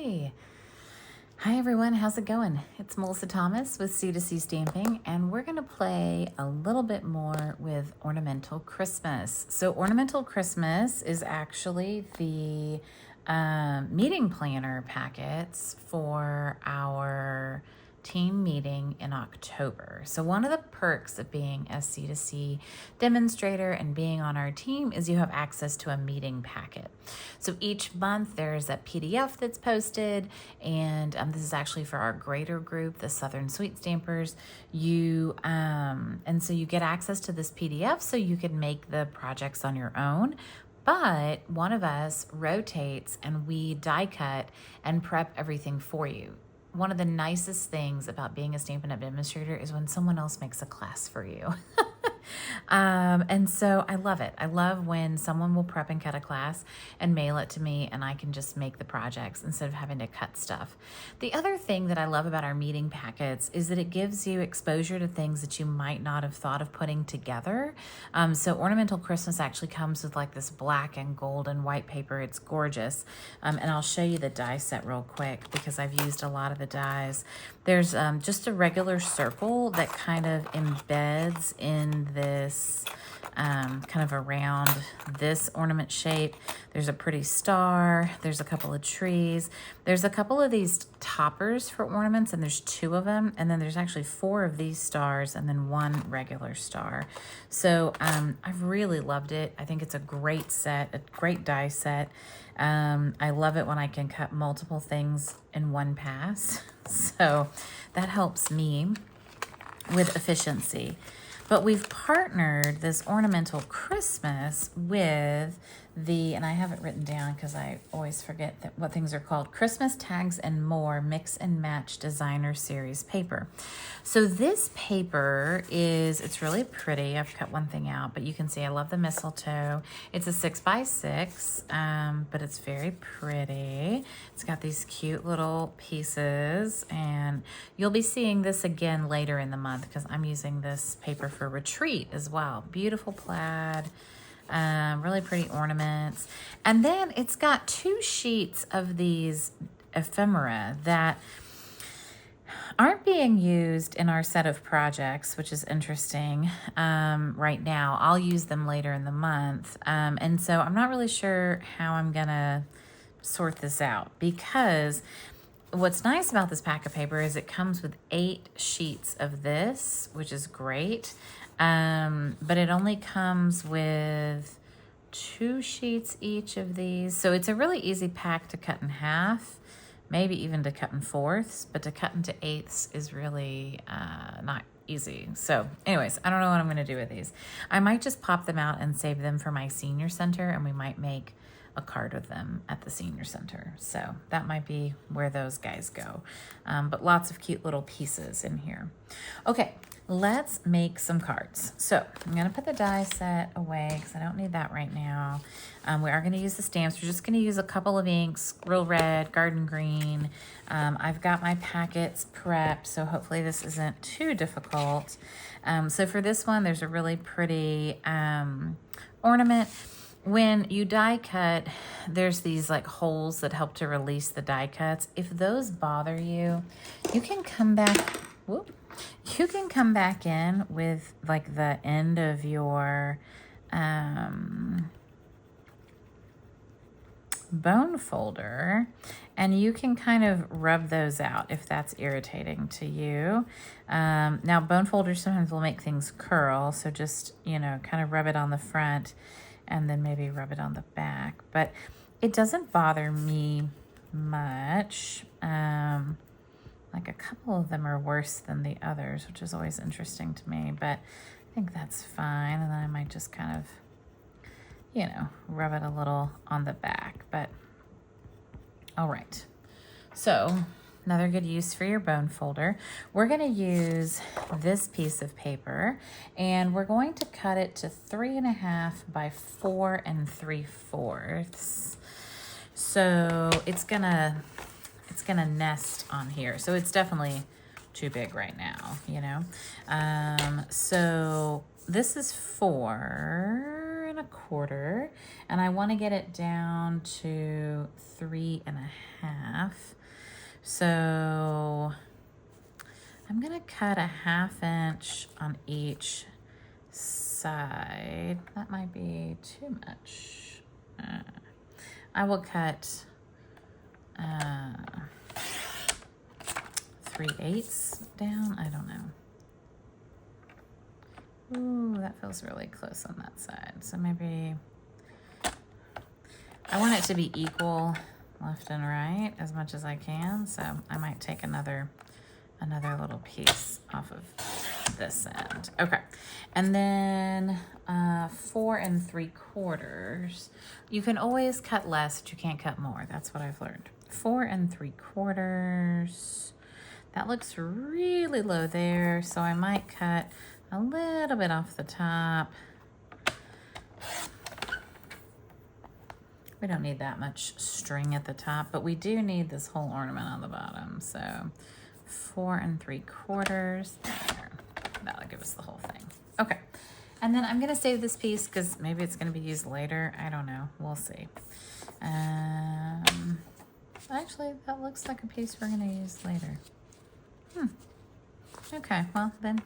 Hi. Hi everyone, how's it going? It's Melissa Thomas with C2C Stamping, and we're going to play a little bit more with Ornamental Christmas. So Ornamental Christmas is actually the meeting planner packets for our team meeting in October. So one of the perks of being a C2C demonstrator and being on our team is you have access to a meeting packet. So each month there's a PDF that's posted, and this is actually for our greater group, the Southern Sweet Stampers. And so you get access to this PDF so you can make the projects on your own. But one of us rotates and we die cut and prep everything for you. One of the nicest things about being a Stampin' Up! Demonstrator is when someone else makes a class for you. And so I love it. I love when someone will prep and cut a class and mail it to me, and I can just make the projects instead of having to cut stuff. The other thing that I love about our meeting packets is that it gives you exposure to things that you might not have thought of putting together. So Ornamental Christmas actually comes with like this black and gold and white paper. It's gorgeous. And I'll show you the die set real quick because I've used a lot of the dies. There's just a regular circle that kind of embeds in this kind of around this ornament shape. There's a pretty star. There's a couple of trees. There's a couple of these toppers for ornaments, and there's 2 of them. And then there's actually 4 of these stars and then 1 regular star. So I've really loved it. I think it's a great set, a great die set. I love it when I can cut multiple things in one pass. So that helps me with efficiency. But we've partnered this Ornamental Christmas with and I have it written down because I always forget what things are called, Christmas Tags and More Mix and Match Designer Series paper. So this paper it's really pretty. I've cut one thing out, but you can see I love the mistletoe. It's a 6x6, but it's very pretty. It's got these cute little pieces, and you'll be seeing this again later in the month because I'm using this paper for retreat as well. Beautiful plaid. Really pretty ornaments. And then it's got 2 sheets of these ephemera that aren't being used in our set of projects, which is interesting right now. I'll use them later in the month. And so I'm not really sure how I'm gonna sort this out, because what's nice about this pack of paper is it comes with 8 sheets of this, which is great. But it only comes with 2 sheets each of these. So it's a really easy pack to cut in half, maybe even to cut in 4ths, but to cut into 8ths is really not easy. So anyways, I don't know what I'm going to do with these. I might just pop them out and save them for my senior center, and we might make a card with them at the senior center. So that might be where those guys go. But lots of cute little pieces in here. Okay, let's make some cards. So I'm gonna put the die set away because I don't need that right now. We are gonna use the stamps. We're just gonna use a couple of inks, Real Red, Garden Green. I've got my packets prepped, so hopefully this isn't too difficult. So for this one, there's a really pretty ornament. When you die cut, there's these like holes that help to release the die cuts. If those bother you, you can come back, you can come back in with like the end of your bone folder, and you can kind of rub those out if that's irritating to you. Now bone folders sometimes will make things curl, so just, kind of rub it on the front and then maybe rub it on the back. But it doesn't bother me much. Like a couple of them are worse than the others, which is always interesting to me, but I think that's fine. And then I might just kind of, rub it a little on the back. But all right. So another good use for your bone folder. We're going to use this piece of paper, and we're going to cut it to 3.5 by 4 3/4. So it's gonna nest on here. So it's definitely too big right now, So this is 4 4 1/4, and I want to get it down to 3 1/2. So I'm gonna cut a 1/2 inch on each side. That might be too much. I will cut 3/8 down. I don't know. Ooh, that feels really close on that side. So maybe I want it to be equal left and right as much as I can. So I might take another little piece off of this end. Okay. And then 4 3/4. You can always cut less, but you can't cut more. That's what I've learned. 4 3/4. That looks really low there, so I might cut a little bit off the top. We don't need that much string at the top, but we do need this whole ornament on the bottom. So 4 3/4 there. That'll give us the whole thing. Okay. And then I'm gonna save this piece because maybe it's gonna be used later. I don't know, we'll see. Actually, that looks like a piece we're gonna use later. Okay, well then,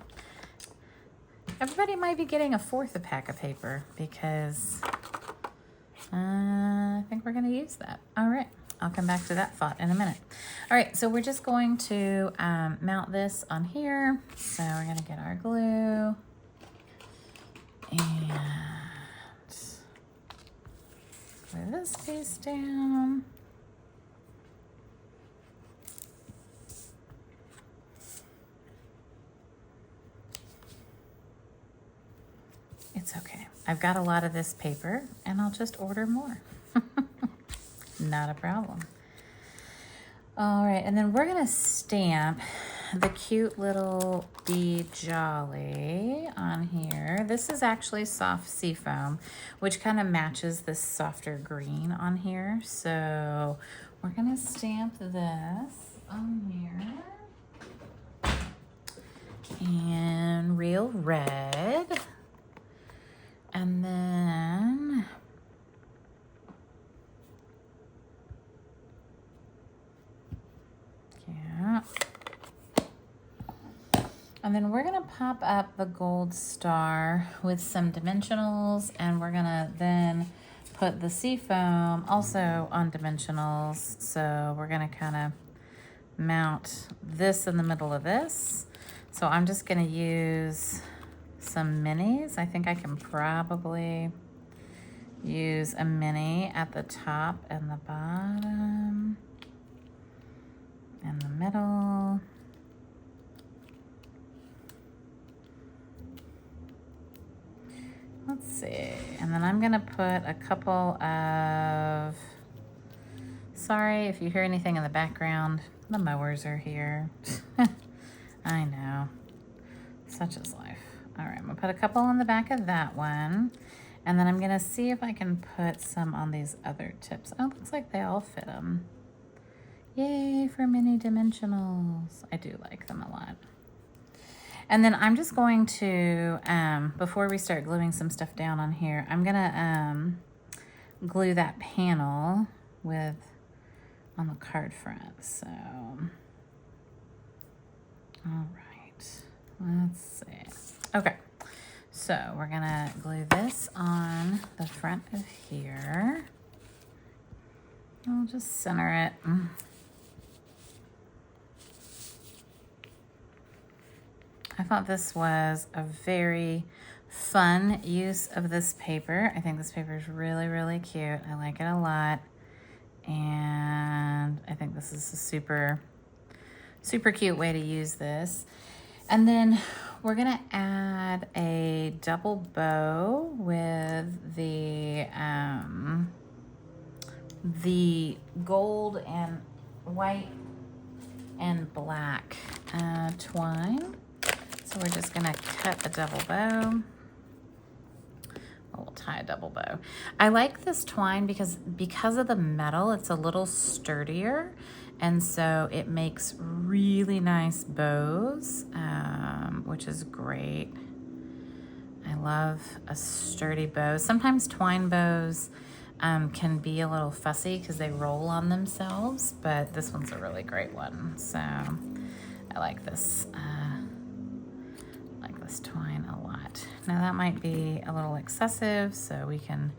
everybody might be getting a 4th a pack of paper because I think we're gonna use that. All right, I'll come back to that thought in a minute. All right, so we're just going to mount this on here. So we're gonna get our glue and glue this piece down. It's okay. I've got a lot of this paper and I'll just order more. Not a problem. All right, and then we're gonna stamp the cute little Be Jolly on here. This is actually soft seafoam, which kind of matches this softer green on here. So we're gonna stamp this on here. And real red. And then yeah. And then we're gonna pop up the gold star with some dimensionals, and we're gonna then put the seafoam also on dimensionals. So we're gonna kind of mount this in the middle of this. So I'm just gonna use some minis. I think I can probably use a mini at the top and the bottom and the middle. Let's see. And then I'm gonna put a couple of, sorry if you hear anything in the background, the mowers are here. I know, such is life. All right, I'm gonna put a couple on the back of that one. And then I'm gonna see if I can put some on these other tips. Oh, looks like they all fit them. Yay for mini dimensionals. I do like them a lot. And then I'm just going to, before we start gluing some stuff down on here, I'm gonna glue that panel with, on the card front, so. All right, let's see. Okay, so we're gonna glue this on the front of here. I'll just center it. I thought this was a very fun use of this paper. I think this paper is really, really cute. I like it a lot. And I think this is a super, super cute way to use this. And then we're gonna add a double bow with the gold and white and black twine. So we're just gonna cut a double bow. We'll tie a double bow. I like this twine because of the metal, it's a little sturdier. And so it makes really nice bows, which is great. I love a sturdy bow. Sometimes twine bows can be a little fussy because they roll on themselves, but this one's a really great one. So I like this twine a lot. Now that might be a little excessive, so we can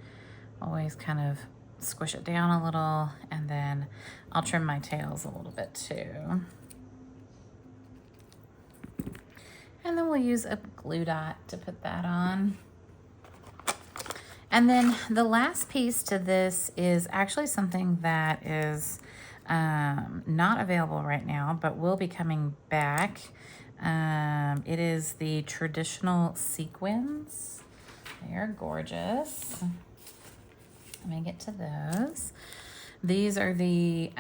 always kind of squish it down a little, and then I'll trim my tails a little bit too. And then we'll use a glue dot to put that on. And then the last piece to this is actually something that is not available right now, but will be coming back. It is the traditional sequins. They are gorgeous. Let me get to those. These are the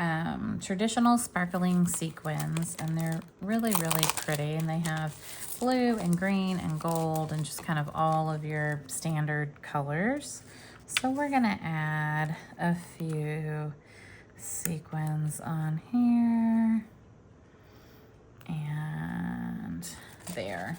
traditional sparkling sequins, and they're really, really pretty. And they have blue and green and gold and just kind of all of your standard colors. So we're gonna add a few sequins on here. And there.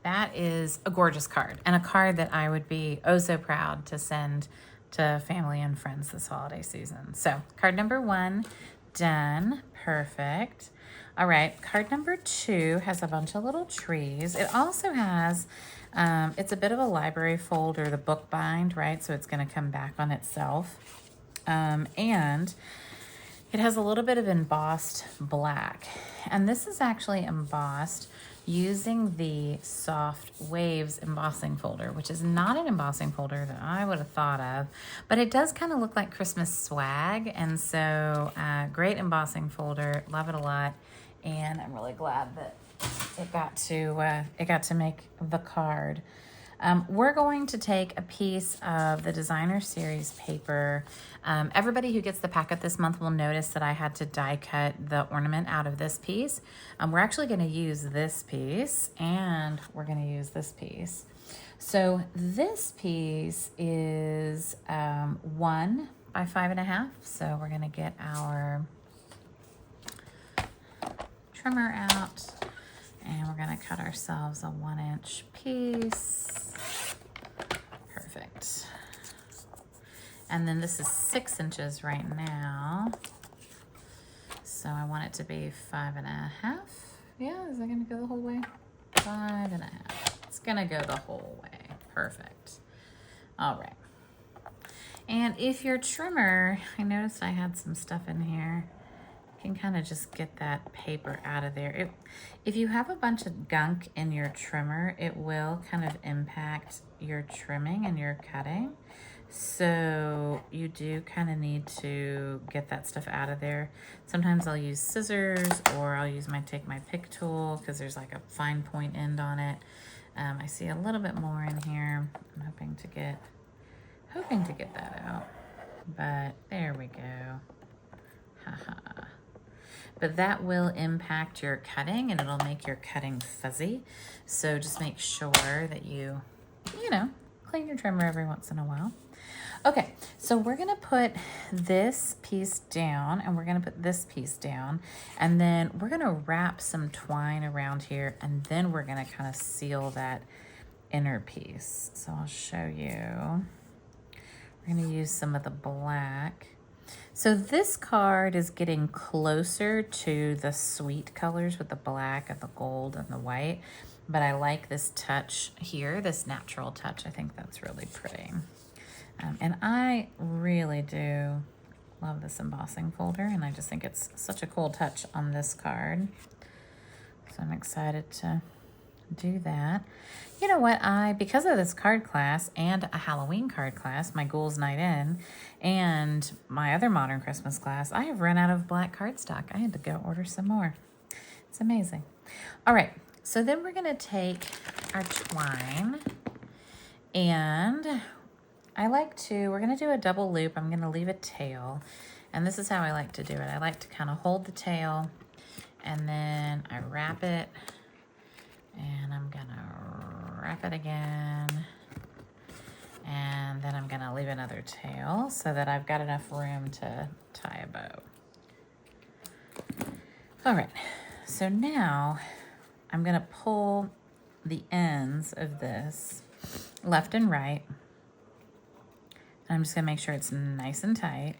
That is a gorgeous card, and a card that I would be oh so proud to send to family and friends this holiday season. So card number 1 done. Perfect. All right, card number 2 has a bunch of little trees. It also has it's a bit of a library folder, the book bind, right? So it's going to come back on itself. And it has a little bit of embossed black, and this is actually embossed using the Soft Waves embossing folder, which is not an embossing folder that I would have thought of, but it does kind of look like Christmas swag, and so great embossing folder, love it a lot, and I'm really glad that it got to make the card. We're going to take a piece of the Designer Series paper. Everybody who gets the packet this month will notice that I had to die cut the ornament out of this piece. We're actually going to use this piece, and we're going to use this piece. So this piece is 1 by 5.5. So we're going to get our trimmer out, and we're going to cut ourselves a 1-inch piece. Perfect. And then this is 6 inches right now. So I want it to be 5.5. Yeah, is that gonna go the whole way? 5.5. It's gonna go the whole way. Perfect. All right. And if your trimmer, I noticed I had some stuff in here, you can kind of just get that paper out of there. If you have a bunch of gunk in your trimmer, it will kind of impact your trimming and your cutting. So you do kind of need to get that stuff out of there. Sometimes I'll use scissors, or I'll use take my pick tool, because there's like a fine point end on it. I see a little bit more in here. I'm hoping to get that out, but there we go. Haha. But that will impact your cutting, and it'll make your cutting fuzzy. So just make sure that you clean your trimmer every once in a while. Okay, so we're gonna put this piece down, and we're gonna put this piece down, and then we're gonna wrap some twine around here, and then we're gonna kind of seal that inner piece. So I'll show you. We're gonna use some of the black. So this card is getting closer to the sweet colors with the black and the gold and the white, but I like this touch here, this natural touch. I think that's really pretty. And I really do love this embossing folder, and I just think it's such a cool touch on this card. So I'm excited to do that. You know what, because of this card class and a Halloween card class, my Ghouls Night In, and my other Modern Christmas class, I have run out of black cardstock. I had to go order some more. It's amazing. All right, so then we're gonna take our twine, and we're gonna do a double loop. I'm gonna leave a tail, and this is how I like to do it. I like to kind of hold the tail, and then I wrap it, and I'm gonna wrap it again, and then I'm gonna leave another tail so that I've got enough room to tie a bow. All right, so now I'm gonna pull the ends of this, left and right. And I'm just gonna make sure it's nice and tight.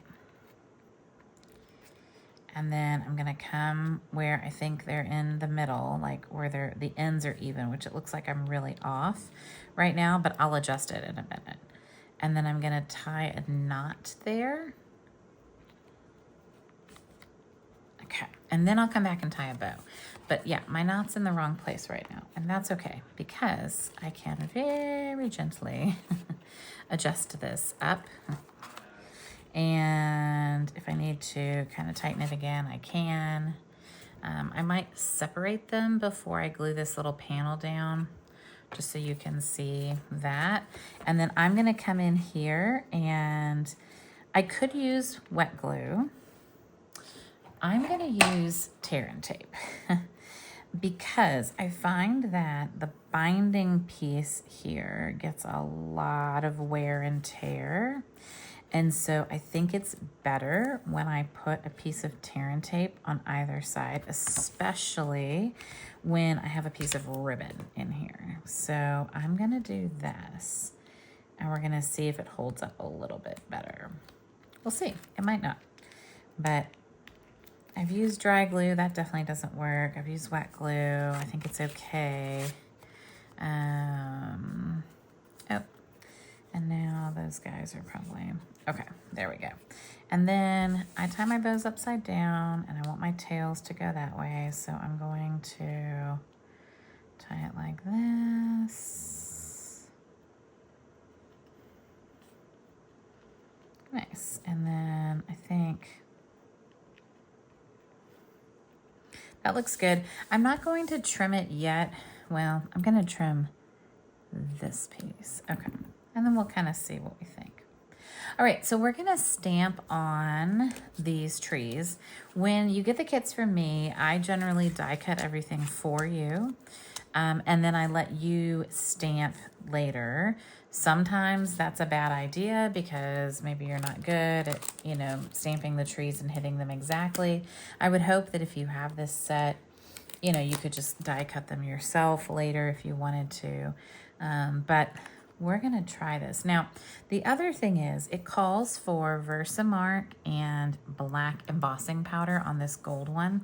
And then I'm gonna come where I think they're in the middle, like where the ends are even, which it looks like I'm really off right now, but I'll adjust it in a minute. And then I'm gonna tie a knot there. Okay, and then I'll come back and tie a bow. But yeah, my knot's in the wrong place right now, and that's okay because I can very gently adjust this up. And if I need to kind of tighten it again, I can. I might separate them before I glue this little panel down, just so you can see that. And then I'm gonna come in here, and I could use wet glue. I'm gonna use tear and tape because I find that the binding piece here gets a lot of wear and tear. And so I think it's better when I put a piece of tear and tape on either side, especially when I have a piece of ribbon in here. So I'm gonna do this, and we're gonna see if it holds up a little bit better. We'll see, it might not. But I've used dry glue, that definitely doesn't work. I've used wet glue, I think it's okay. Oh, and now those guys are probably, okay, there we go. And then I tie my bows upside down, and I want my tails to go that way, so I'm going to tie it like this. Nice, and then I think that looks good. I'm not going to trim it yet. Well, I'm gonna trim this piece, okay. And then we'll kind of see what we think. All right, so we're gonna stamp on these trees. When you get the kits from me, I generally die cut everything for you. And then I let you stamp later. Sometimes that's a bad idea because maybe you're not good at, you know, stamping the trees and hitting them exactly. I would hope that if you have this set, you know, you could just die cut them yourself later if you wanted to. But we're gonna try this. Now, the other thing is it calls for Versamark and black embossing powder on this gold one.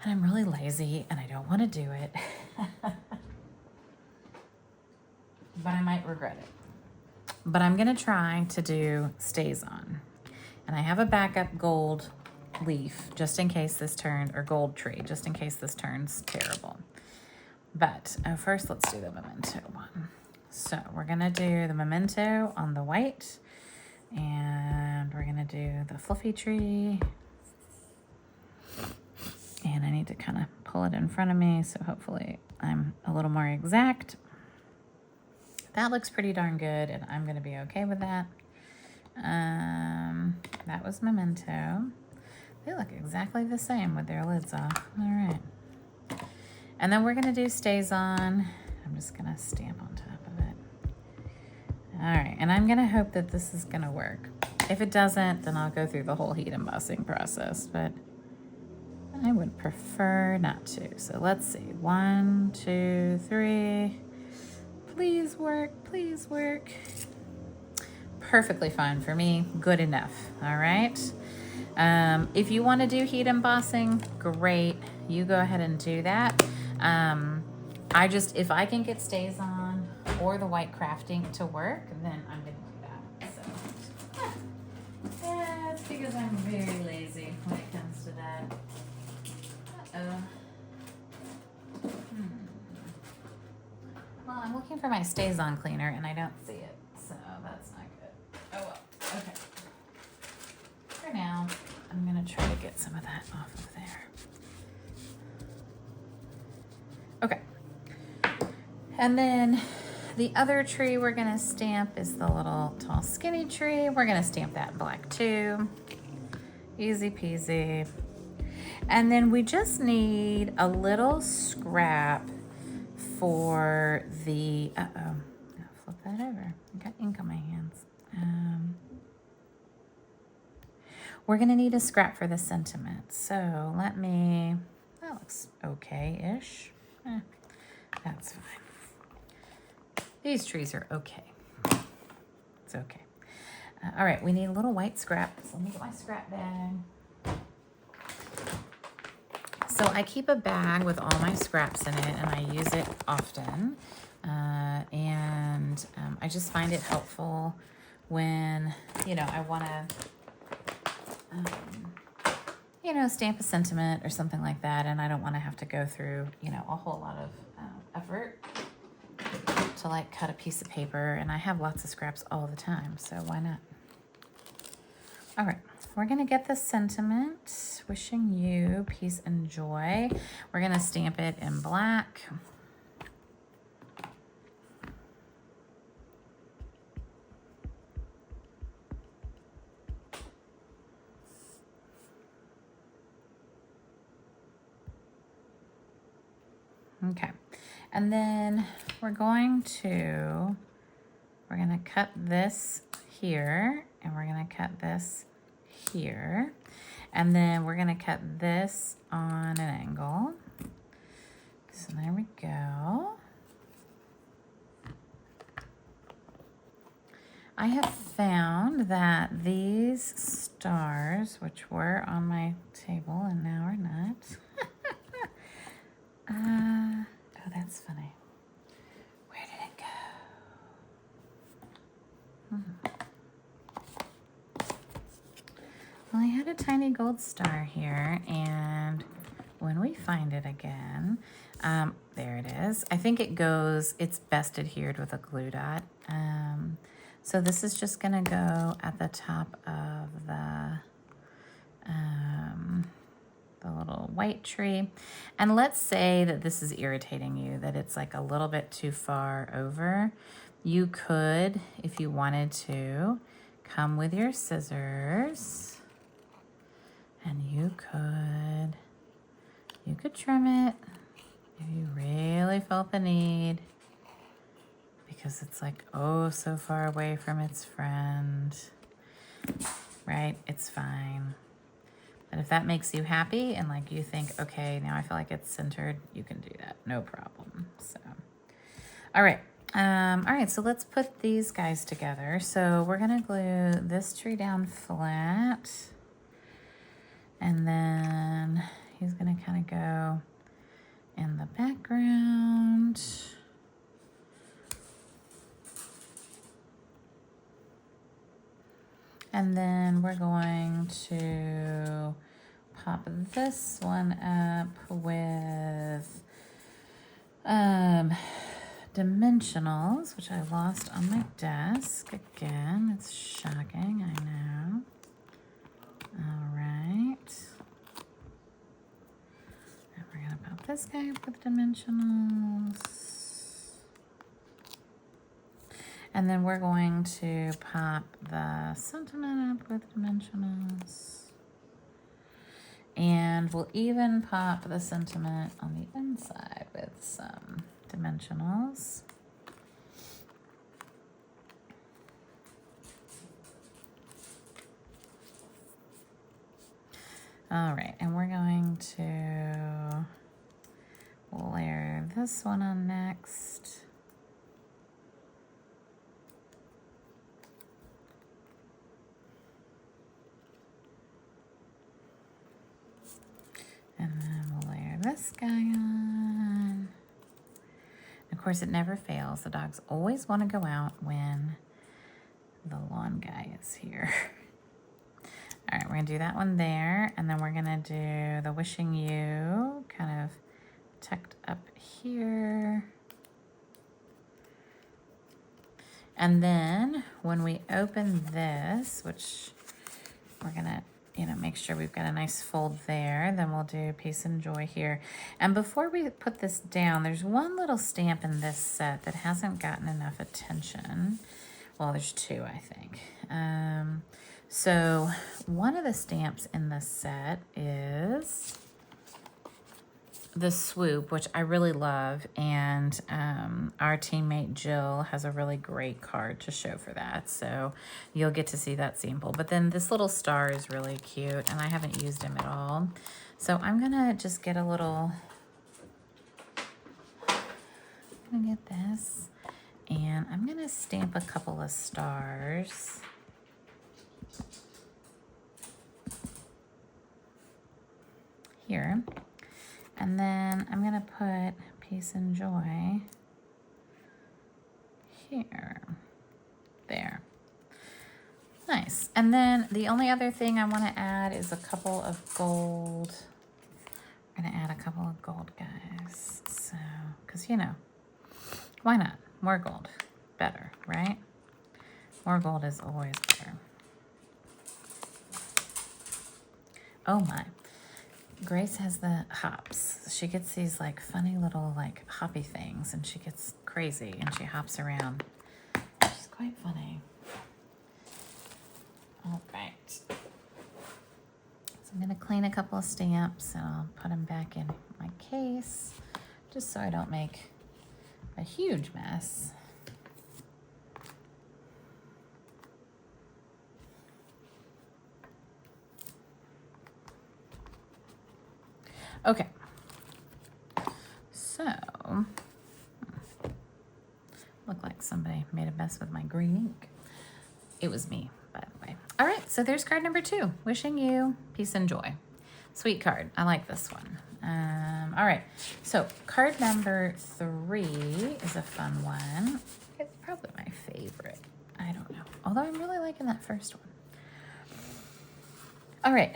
And I'm really lazy and I don't wanna do it. But I might regret it. But I'm gonna try to do Stays On. And I have a backup gold leaf just in case this turned, or gold tree, just in case this turns terrible. But first let's do the memento one. So we're gonna do the memento on the white, and we're gonna do the fluffy tree. And I need to kind of pull it in front of me, so hopefully I'm a little more exact. That looks pretty darn good, and I'm gonna be okay with that. That was memento. They look exactly the same with their lids off. All right. And then we're gonna do Stays On. I'm just gonna stamp on top of it. All right, and I'm gonna hope that this is gonna work. If it doesn't, then I'll go through the whole heat embossing process, but I would prefer not to. So let's see, 1, 2, 3. Please work, please work. Perfectly fine for me, good enough, all right? If you wanna do heat embossing, great, you go ahead and do that. If I can get Stays On or the white crafting to work, then I'm gonna do that. So that's because I'm very lazy when it comes to that. Well, I'm looking for my Stays On cleaner and I don't see it, so that's not good. Oh well, okay. For now, I'm gonna try to get some of that off of there. Okay. And then the other tree we're gonna stamp is the little tall skinny tree. We're gonna stamp that black too. Easy peasy. And then we just need a little scrap for the, I'll flip that over. I got ink on my hands. We're gonna need a scrap for the sentiment. So that looks okay-ish. That's fine. These trees are okay. It's okay. All right, we need a little white scrap. So let me get my scrap bag. So I keep a bag with all my scraps in it, and I use it often. I just find it helpful when, I want to, stamp a sentiment or something like that, and I don't want to have to go through, a whole lot of effort to like cut a piece of paper, and I have lots of scraps all the time, so why not? All right, we're gonna get the sentiment, wishing you peace and joy. We're gonna stamp it in black. Okay, and then we're gonna cut this here, and we're gonna cut this here, and then we're gonna cut this on an angle. So there we go. I have found that these stars, which were on my table and now are not, oh, that's funny. Where did it go? Well, I had a tiny gold star here, and when we find it again, there it is. I think it's best adhered with a glue dot. So this is just gonna go at the top of the little white tree. And let's say that this is irritating you, that it's like a little bit too far over. You could, if you wanted to, come with your scissors and you could trim it if you really felt the need, because it's like, oh, so far away from its friend, right? It's fine. But if that makes you happy and like you think, okay, now I feel like it's centered, you can do that, no problem. So, all right, so let's put these guys together. So we're gonna glue this tree down flat, and then he's gonna kind of go in the background. And then we're going to pop this one up with dimensionals, which I lost on my desk. Again, it's shocking, I know. All right. And we're gonna pop this guy up with dimensionals. And then we're going to pop the sentiment up with dimensionals. And we'll even pop the sentiment on the inside with some dimensionals. All right, and we're going to layer this one on next. And then we'll layer this guy on. Of course, it never fails. The dogs always want to go out when the lawn guy is here. All right, we're gonna do that one there, and then we're gonna do the wishing you kind of tucked up here. And then when we open this, which we're gonna make sure we've got a nice fold there. Then we'll do peace and joy here. And before we put this down, there's one little stamp in this set that hasn't gotten enough attention. Well, there's two, I think. So one of the stamps in this set is the swoop, which I really love, and our teammate Jill has a really great card to show for that, so you'll get to see that sample. But then this little star is really cute, and I haven't used him at all, so I'm gonna just get a little, I'm gonna get this, And I'm gonna stamp a couple of stars. Here. And then I'm gonna put peace and joy here. There. Nice. And then the only other thing I want to add is a couple of gold. I'm going to add a couple of gold, guys. So, because, you know, why not? More gold. Better, right? More gold is always better. Oh, my. Grace has the hops. She gets these, like, funny little, like, hoppy things, and she gets crazy, and she hops around. She's quite funny. All right. So I'm going to clean a couple of stamps and I'll put them back in my case just so I don't make a huge mess. Okay. So, looked like somebody made a mess with my green ink. It was me, by the way. All right, so there's card number 2. Wishing you peace and joy. Sweet card. I like this one. All right, so card number 3 is a fun one. It's probably my favorite. I don't know. Although I'm really liking that first one. All right,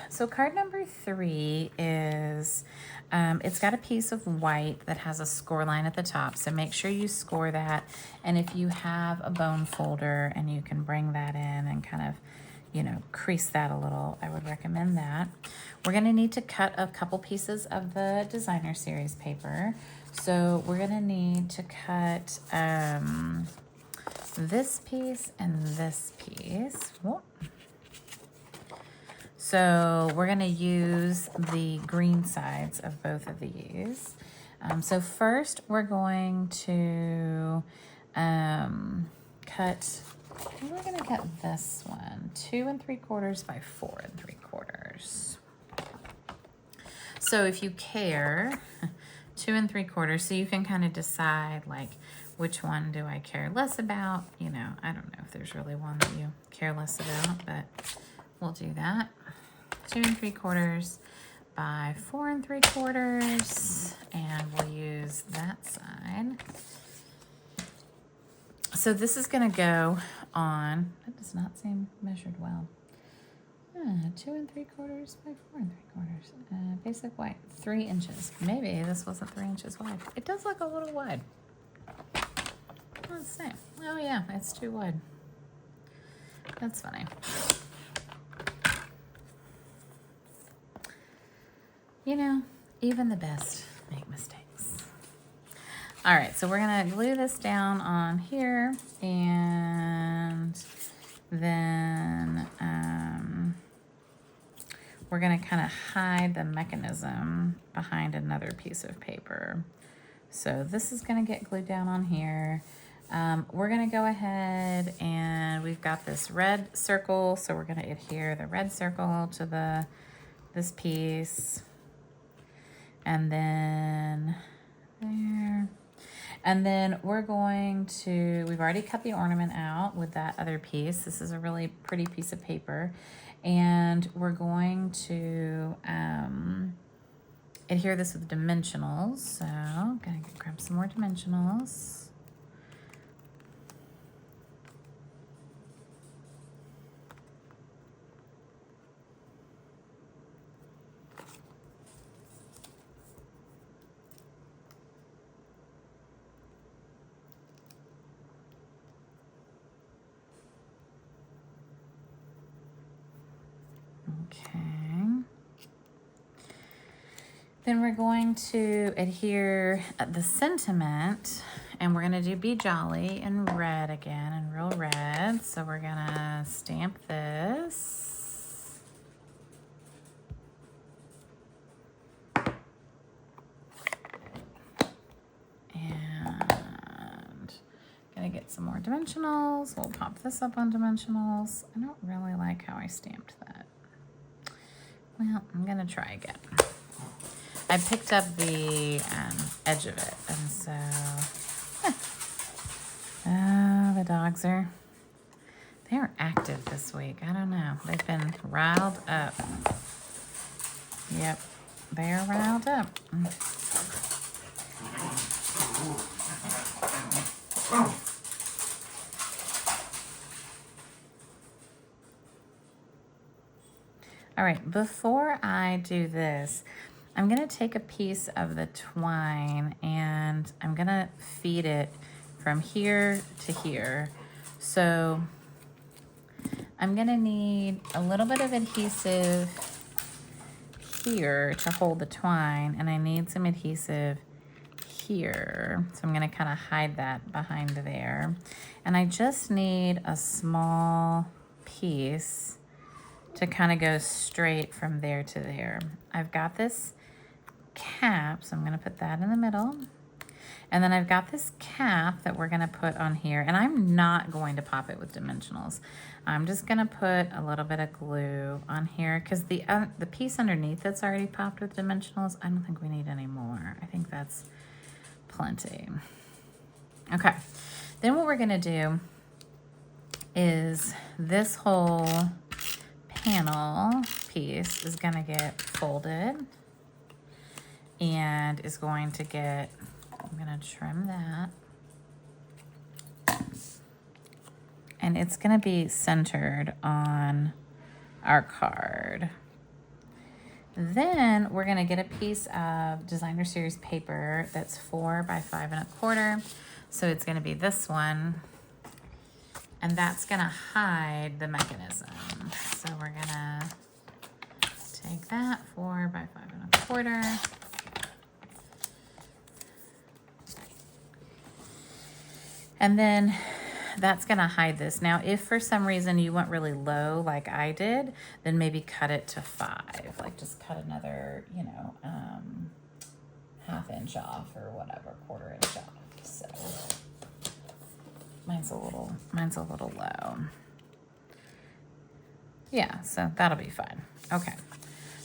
so card number 3 is, it's got a piece of white that has a score line at the top. So make sure you score that. And if you have a bone folder and you can bring that in and kind of, you know, crease that a little, I would recommend that. We're gonna need to cut a couple pieces of the designer series paper. So we're gonna need to cut this piece and this piece. Whoa. So we're going to use the green sides of both of these. So first we're going to cut, we're going to cut this one, 2 3/4 by 4 3/4. So if you care, 2 3/4, so you can kind of decide like which one do I care less about. You know, I don't know if there's really one that you care less about, but we'll do that. 2 3/4 by 4 3/4, and we'll use that side. So this is going to go on, that does not seem measured well. 2 3/4 by 4 3/4. Basic white, 3 inches. Maybe this wasn't 3 inches wide. It does look a little wide. Let's see. Oh yeah, it's too wide. That's funny. You know, even the best make mistakes. All right, so we're gonna glue this down on here, and then we're gonna kind of hide the mechanism behind another piece of paper. So this is gonna get glued down on here. We're gonna go ahead and we've got this red circle, so we're gonna adhere the red circle to this piece. And then there. And then we're going to, we've already cut the ornament out with that other piece. This is a really pretty piece of paper. And we're going to adhere this with dimensionals. So I'm gonna grab some more dimensionals. Okay. Then we're going to adhere the sentiment, and we're gonna do Be Jolly in red again, in real red. So we're gonna stamp this. And gonna get some more dimensionals. We'll pop this up on dimensionals. I don't really like how I stamped that. Well, I'm gonna try again. I picked up the edge of it, and so dogs are, they're active this week. I don't know. They've been riled up. Yep, they're riled up. All right, before I do this, I'm gonna take a piece of the twine and I'm gonna feed it from here to here. So I'm gonna need a little bit of adhesive here to hold the twine, and I need some adhesive here. So I'm gonna kind of hide that behind there. And I just need a small piece to kind of go straight from there to there. I've got this cap, so I'm gonna put that in the middle. And then I've got this cap that we're gonna put on here, and I'm not going to pop it with dimensionals. I'm just gonna put a little bit of glue on here because the piece underneath that's already popped with dimensionals, I don't think we need any more. I think that's plenty. Okay, then what we're gonna do is this whole panel piece is gonna get folded and is going to get, I'm gonna trim that. And it's gonna be centered on our card. Then we're gonna get a piece of Designer Series paper that's 4 by 5 1/4. So it's gonna be this one, and that's gonna hide the mechanism. So we're gonna take that 4 by 5 1/4. And then that's gonna hide this. Now, if for some reason you went really low like I did, then maybe cut it to 5. Like just cut another, you know, 1/2 inch off or whatever, 1/4 inch off. So mine's a little low. Yeah, so that'll be fine. Okay,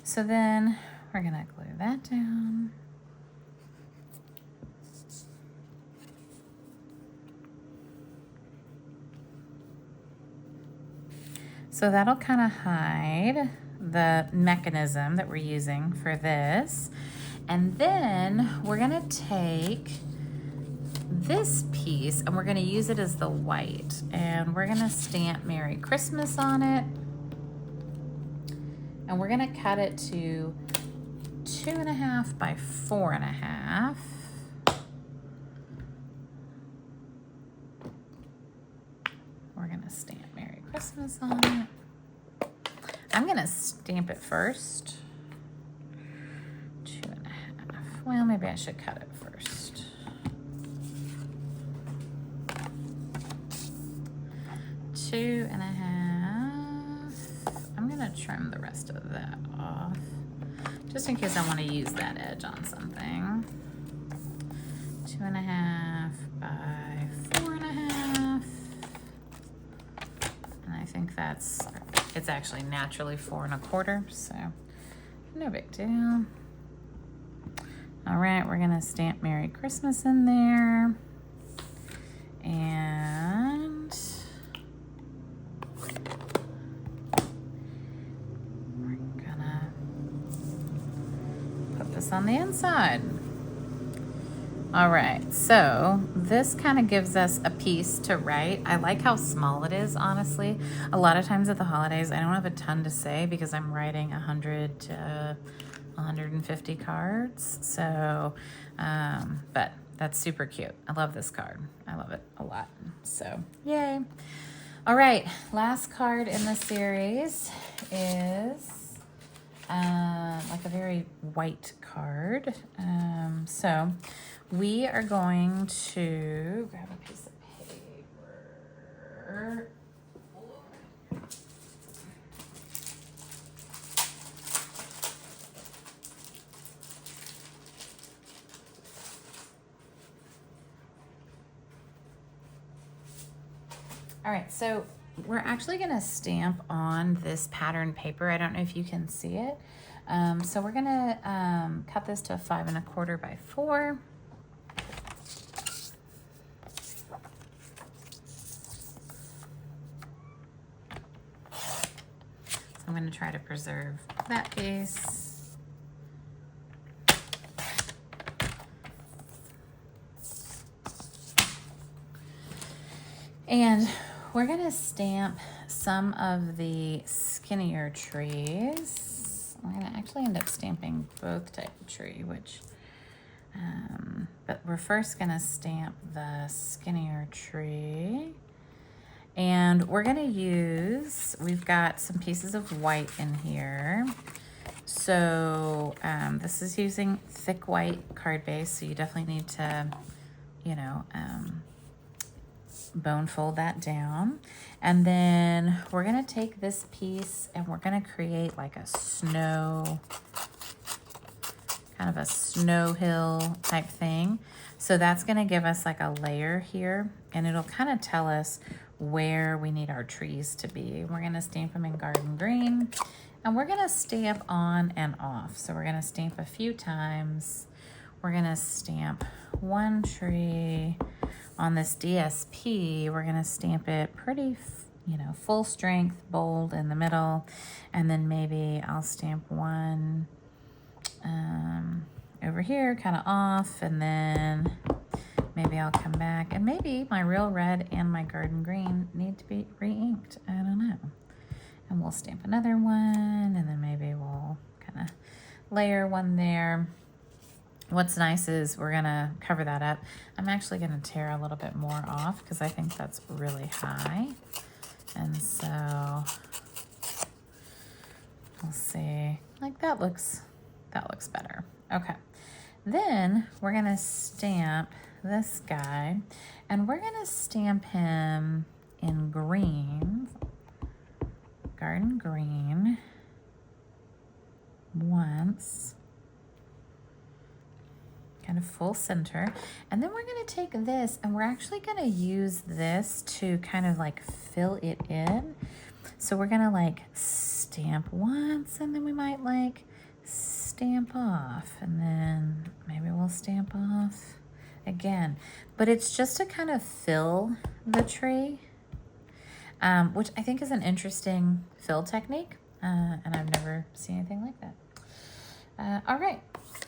so then we're gonna glue that down. So that'll kind of hide the mechanism that we're using for this. And then we're gonna take this piece and we're gonna use it as the white. And we're gonna stamp Merry Christmas on it. And we're gonna cut it to 2.5 by 4.5. We're gonna stamp Merry Christmas on it. I'm gonna stamp it first. 2.5. Well, maybe I should cut it first. 2.5. I'm gonna trim the rest of that off, just in case I want to use that edge on something. 2.5 by 4.5. And I think it's actually naturally 4 1/4, so no big deal. All right, we're gonna stamp Merry Christmas in there. And we're gonna put this on the inside. All right, so this kind of gives us a piece to write. I like how small it is, honestly. A lot of times at the holidays, I don't have a ton to say because I'm writing 100 to 150 cards. So, but that's super cute. I love this card. I love it a lot. So, yay. All right, last card in the series is like a very white card. So we are going to grab a piece of paper. All right, so we're actually gonna stamp on this pattern paper. I don't know if you can see it. So we're gonna cut this to 5 1/4 by 4. I'm going to try to preserve that piece. And we're going to stamp some of the skinnier trees. I'm going to actually end up stamping both type of tree, which, but we're first going to stamp the skinnier tree. And we're going to use, we've got some pieces of white in here. So this is using thick white card base, so you definitely need to, you know, bone fold that down. And then we're gonna take this piece and we're gonna create like a snow, kind of a snow hill type thing. So that's gonna give us like a layer here, and it'll kind of tell us where we need our trees to be. We're gonna stamp them in garden green, and we're gonna stamp on and off. So we're gonna stamp a few times. We're gonna stamp one tree. On this DSP, we're gonna stamp it pretty, you know, full strength, bold in the middle. And then maybe I'll stamp one over here, kind of off, and then maybe I'll come back, and maybe my real red and my garden green need to be re-inked. I don't know. And we'll stamp another one, and then maybe we'll kind of layer one there. What's nice is we're gonna cover that up. I'm actually gonna tear a little bit more off because I think that's really high. And so we'll see, like that looks better. Okay, then we're gonna stamp this guy, and we're gonna stamp him in green, garden green, once, kind of full center. And then we're gonna take this and we're actually gonna use this to kind of like fill it in. So we're gonna like stamp once, and then we might like stamp off, and then maybe we'll stamp off again. But it's just to kind of fill the tree, which I think is an interesting fill technique, and I've never seen anything like that. All right,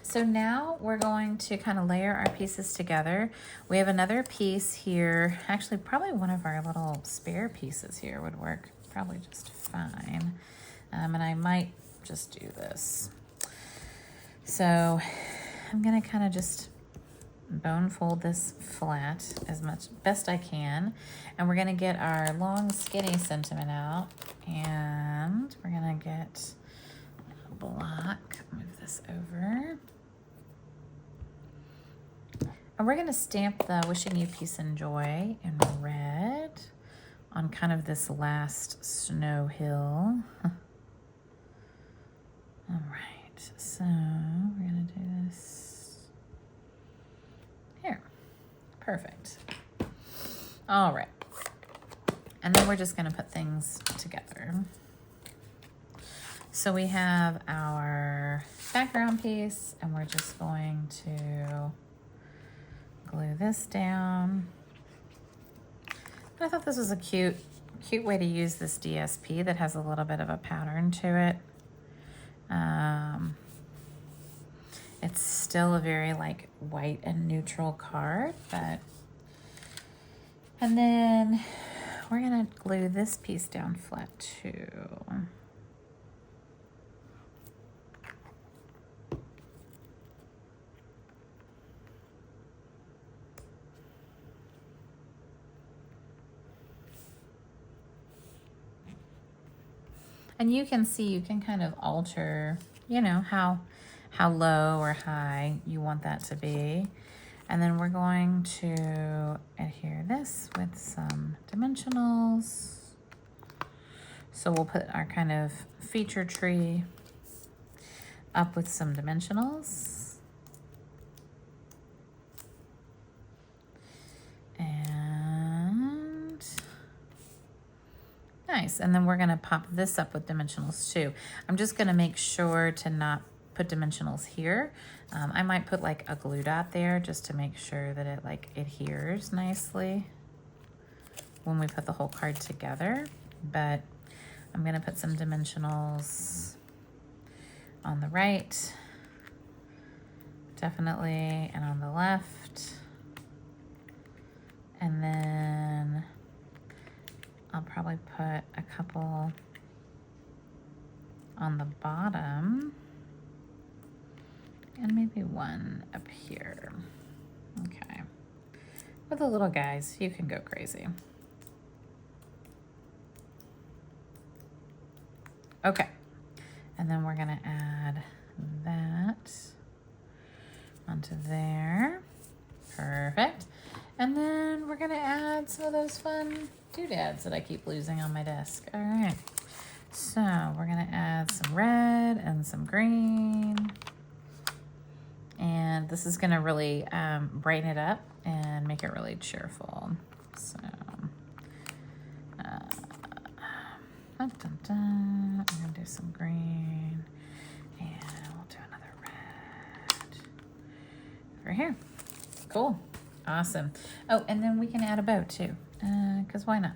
so now we're going to kind of layer our pieces together. We have another piece here. Actually, probably one of our little spare pieces here would work probably just fine. And I might just do this. So I'm gonna kind of just bone fold this flat as much best I can, and we're gonna get our long skinny sentiment out, and we're gonna get a block, move this over, and we're gonna stamp the wishing you peace and joy in red on kind of this last snow hill. All right, so we're gonna do this here. Perfect. All right. And then we're just gonna put things together. So we have our background piece, and we're just going to glue this down. I thought this was a cute way to use this DSP that has a little bit of a pattern to it. It's still a very like white and neutral card, but, and then we're gonna glue this piece down flat too. And you can see, you can kind of alter, you know, how low or high you want that to be. And then we're going to adhere this with some dimensionals. So we'll put our kind of feature tree up with some dimensionals. And nice. And then we're gonna pop this up with dimensionals too. I'm just gonna make sure to not put dimensionals here. I might put like a glue dot there just to make sure that it like adheres nicely when we put the whole card together. But I'm going to put some dimensionals on the right, definitely, and on the left. And then I'll probably put a couple on the bottom and maybe one up here. Okay. For the little guys, you can go crazy. Okay. And then we're gonna add that onto there. Perfect. And then we're gonna add some of those fun doodads that I keep losing on my desk. All right. So we're gonna add some red and some green. And this is gonna really brighten it up and make it really cheerful. So, I'm gonna do some green, and we'll do another red over here. Cool, awesome. Oh, and then we can add a bow too, because why not?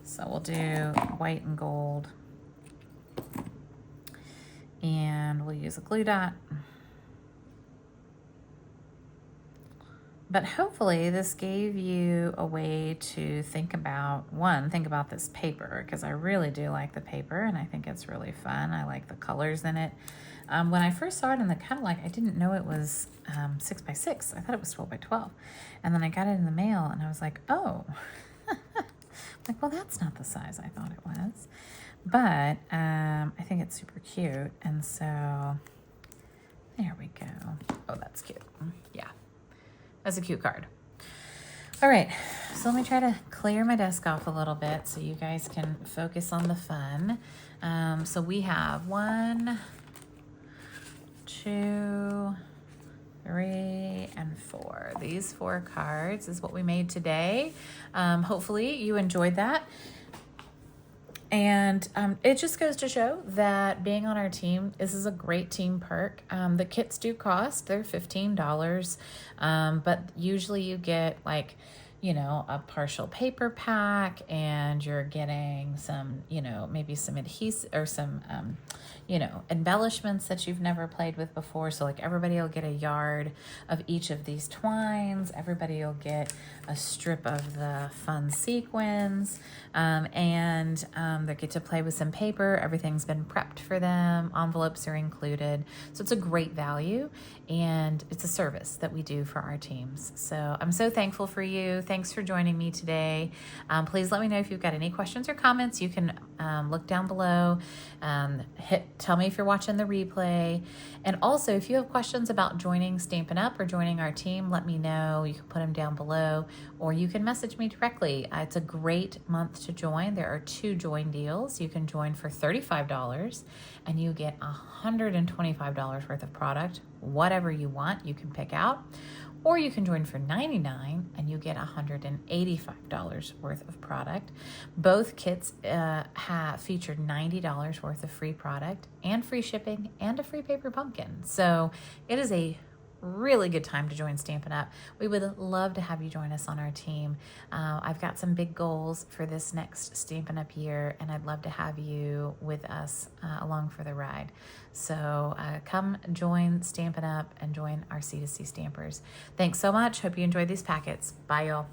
So we'll do white and gold, and we'll use a glue dot. But hopefully this gave you a way to think about, think about this paper, because I really do like the paper and I think it's really fun. I like the colors in it. When I first saw it in the catalog, I didn't know it was 6 by 6. I thought it was 12 by 12. And then I got it in the mail and I was like, oh, like, well, that's not the size I thought it was. But I think it's super cute. And so there we go. Oh, that's cute. Yeah. That's a cute card. All right, so let me try to clear my desk off a little bit so you guys can focus on the fun. So we have 1, 2, 3, and 4. These 4 cards is what we made today. Hopefully you enjoyed that. And it just goes to show that being on our team, this is a great team perk. The kits do cost, they're $15, but usually you get like, you know, a partial paper pack, and you're getting some, you know, maybe some adhesive or some, you know, embellishments that you've never played with before. So like everybody will get a yard of each of these twines. Everybody will get a strip of the fun sequins, and they get to play with some paper. Everything's been prepped for them. Envelopes are included. So it's a great value, and it's a service that we do for our teams. So I'm so thankful for you. Thanks for joining me today. Please let me know if you've got any questions or comments. You can look down below, tell me if you're watching the replay. And also, if you have questions about joining Stampin' Up! Or joining our team, let me know. You can put them down below, or you can message me directly. It's a great month to join. There are 2 join deals. You can join for $35 and you get $125 worth of product. Whatever you want, you can pick out. Or you can join for $99 and you get $185 worth of product. Both kits have featured $90 worth of free product and free shipping and a free paper pumpkin. So it is a really good time to join Stampin' Up. We would love to have you join us on our team. I've got some big goals for this next Stampin' Up year, and I'd love to have you with us along for the ride. So come join Stampin' Up and join our C2C Stampers. Thanks so much. Hope you enjoyed these packets. Bye, y'all.